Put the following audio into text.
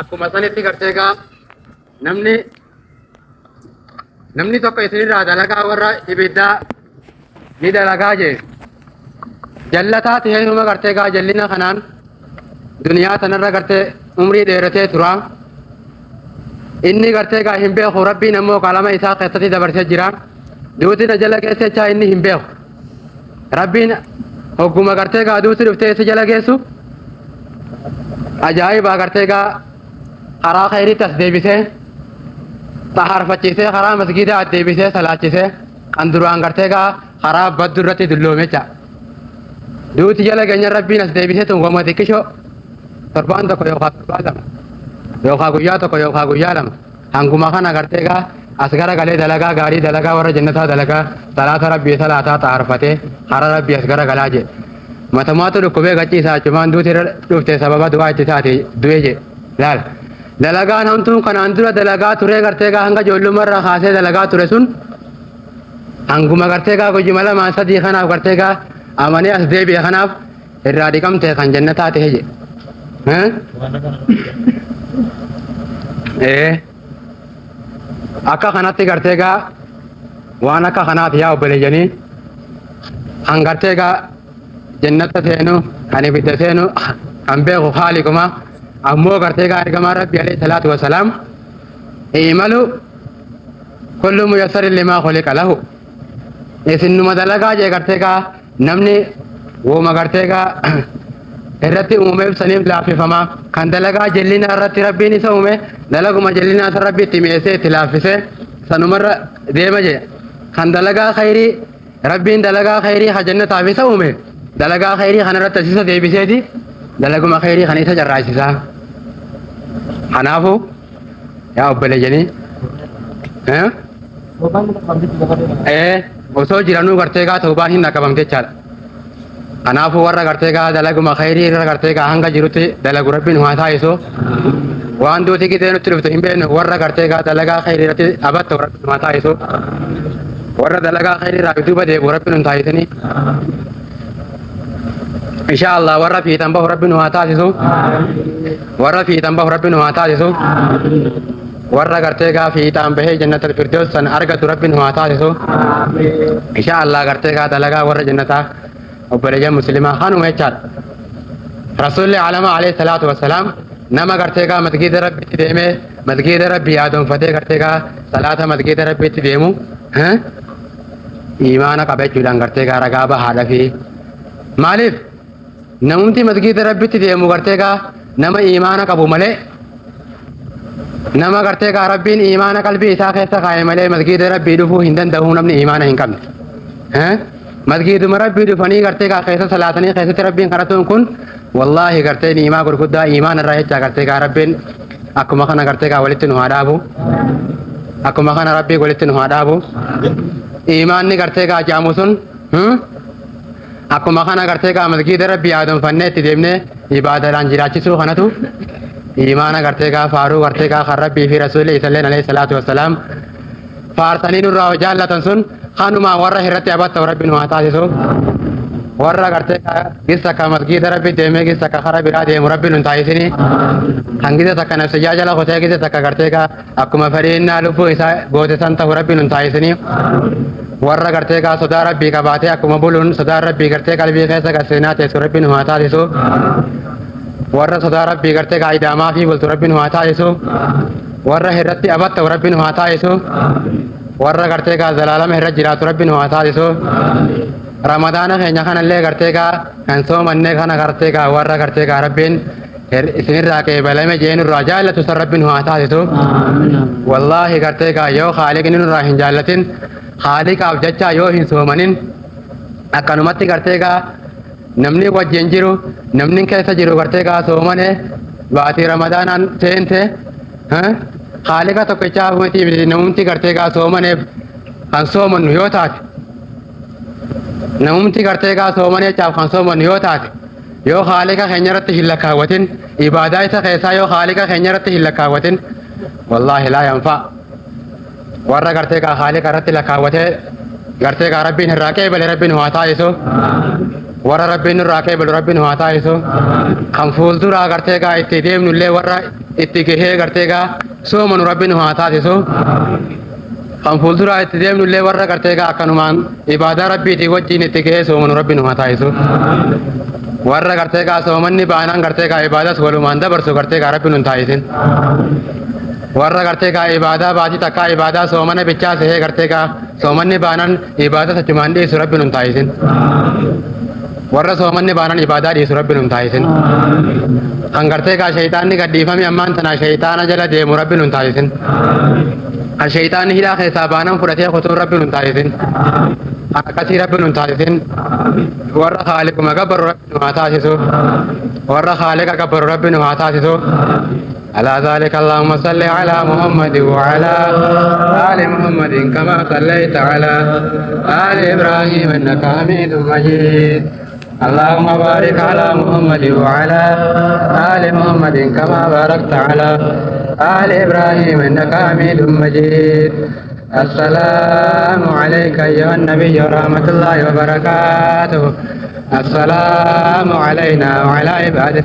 akkuma sanitti gartee gaa namni tokko isinirraa dalagaa warra ibiddaa ni dalagaa jee jallataa taheenuma gartee gaa jallina kanaan duniyaa tanarra gartee umrii dheeratee tura inni gartee gaa hin beeku rabbiin ammoo qalama isaa keessatti dabarsee jira duutina jala geesse jechaa inni hin beeku rabbiin hogguma gartee gaa duuti dhuftee isa jala geessu ajaa'ibaa gartee gaa karaa khayritti as deebisee xaharfachiisee karaa masgiida as deebisee salaachisee kan duraan gartee gaa karaa baddu irratti dulloomecha duuti jala geenya rabbiin as deebisee tun goma xiqqishoo torbaan tokko yookaan torbaa lama yookaan guyyaa tokko yookaan guyyaa lama hanguma kana gartee gaa as gara galee dalagaa gaarii dalagaa warra jannataa dalagaa salaata rabbii salaataa xaharfatee karaa rabbii as gara galaa jedhe matamaatu dhukkubee gachiisaa achumaan duuti dhufte sababa du'aa itti taate du'ee jedhe laal dalagaan hamtuun kanaan dura dalagaa ture gartee gaa hanga ijoollummaarraa kaasee dalagaa ture sun hanguma gartee gaa guyyuma lamaan sadii kanaaf gartee gaa amanee as deebi'e kanaaf irraa dhiqamte kan jannataa ta'e jedhe akka kanatti gartee gaa waan akka kanaati yaa obboleeyyanii hangartee gaa jannata seenu kan ibidda seenu kan beeku haaliquma ammoo gartee gaa ergamaa rabbi alayhi salaatu wasalaam imalu kullu muyassarin limaa khuliqa lahu isinnuma dalagaa jee gartee gaa namni wooma gartee gaa irratti uume ibsaniif laaffifama kan dalagaa jellina irratti rabbiin isa uume dalaguma jellina isa rabbi itti mi'eessee itti laaffisee sanumarra deema jee kan dalagaa khayrii rabbiin dalagaa khayrii ha jannataaf isa uume dalagaa khayrii kanarratti asisa deebiseeti dalaguma khayrii kan isa carraasisaa kanaafu yaa obboleeyyanii osoo jiranuu gartee gaa tawbaan hin dhaqqabamte jechaadha kanaafu warra gartee gaa dalaguma khayrii irra gartee gaa hanga jirutti dalagu rabbiin haa taasisu waan duuti gitee nutti dhuftu hin beeknu warra gartee gaa dalagaa khayrii irratti abattu rabbiin haa taasisu warra dalagaa khayrii irraa duuba deebi'u rabbiin hin taasisanii insha Allah warra fiixan bahu rabbiin haa taasisu warra fiixan bahu rabbiin haa taasisu warra gartee gaa fiixan bahee jannatul firdaus san argatu rabbiin haa taasisu insha Allah gartee gaa dalagaa warra jannataa obboleeyyan muslimaa kanuma jechaadha rasuulli alama alayhi salaatu wassalaam nama gartee gaa masgiida rabbitti deemee masgiida rabbii yaadoonfatee gartee gaa salaata masgiida rabbitti deemu imaana qabachuudhaan gartee gaa ragaa bahaadha fi maaliif namumti masgiida rabbitti deemu gartee gaa nama imaana qabu malee nama gartee gaa rabbiin imaana qalbii isaa keessa kaa'e malee masgiida rabbii dhufuu hin danda'u namni imaana hin qabne masgiiduma rabbii dhufanii gartee gaa keessa salaatanii keessatti rabbiin kadhatuun kun wallaahi gartee ni'imaa gurguddaa imaana irraa jecha gartee gaa rabbiin akkuma kana gartee gaa walitti nu haa dhaabu akkuma kana rabbii walitti nu haa dhaabu imaanni gartee gaa jaamu sun akkuma kana gartee gaa masgiida rabbii yaadoonfannee itti deemnee ibaadaadhaan jiraachisuu kanatu imaana gartee gaa faaruu gartee gaa kan rabbii fi rasuulli isalleen alayhi salaatu wassalaam faarsanii nurraa jaallatan sun kanuma warra irratti abatta rabbiin haa taasisu warra gartee gaa gisa ka masgiida rabbii deemee gisa ka kara biraa deemu rabbiin hin taasisini kan gisa takka nafsiyyaa jala kotee gisa takka gartee gaa akkuma fedhiinnaa lubbuu isaa goote san ta'u rabbiin hin taasisini warra gartee gaa sodaa rabbii qabaatee akkuma buluun sodaa rabbii gartee qalbii keessa garseenaa teessu rabbiin haa taasisu warra sodaa rabbii gartee gaa idaamaa fi bultu rabbiin haa taasisu warra irratti abatta rabbiin haa taasisu warra gartee gaa zalaalama irra jiraatu rabbiin haa taasisu ramadaana keenya kanallee gartee gaa kan soomannee kana gartee gaa warra gartee gaa rabbiin isinirraa qeebalame jeenurraa jaallatu san rabbiin haa taasisu wallaahi gartee gaa yoo haaliqni nurraa hin jaallatin haaliqaaf jecha yoo hin soomanin akkanumatti gartee gaa namni wajjin jiru namni keessa jiru gartee gaa soomane baatii ramadaanaan seente haaliqa tokkichaa miti namumti gartee gaa soomaneef kan soomannu yoo taate namumti gartee gaa soomaneechaaf kan soomannu yoo taate yoo haaliqa keenya irratti hin lakkaawwatin ibaadaa isa keessaa yoo haaliqa keenya irratti hin lakkaawwatin wallaahi laa yanfa warra gartee gaa haaliqa irratti lakkaawwatee gartee gaa rabbiin irraa qeebale rabbiin haa taasisu warra rabbiin nurraa keebalu rabbiin haa taasisu kan fuulduraa gartee gaa itti deemnullee warra itti gahee gartee gaa soomanu rabbiin haa taasisu kan fuulduraa itti deemnullee warra gartee gaa akkanumaan ibaadaa rabbiitii wajjiin itti gahee soomanu rabbiin haa taasisu warra gartee gaa soomanni baanaan gartee gaa ibaadas walumaan dabarsu gartee gaa rabbiin hin taasisin warra gartee gaa ibaadaa baatii takkaa ibaadaa soomana bichaa sehee gartee gaa soomanni baanaan ibaadaa sachumaan dhiisu rabbiin hin taasisin warra soomanni baanaan ibaadaa dhiisu rabbiin hin taasisin kan gartee gaa shayxaanni gadhiifame ammaan tana shayxaana jala deemu rabbiin hin taasisin kan shayxaanni hidhaa keessaa baanaan fudhatee kutuun rabbiin hin taasisin akkasii rabbiin hin taasisin warra haaliquma gabbaru rabbiin haa taasisu warra haaliqa gabbaru rabbiin haa taasisu على ذلك اللهم صل على محمد وعلى آل محمد كما صليت على آل إبراهيم إنك حميد مجيد اللهم بارك على محمد وعلى آل محمد كما باركت على آل إبراهيم إنك حميد مجيد السلام عليك أيها النبي ورحمة الله وبركاته السلام علينا وعلى عباده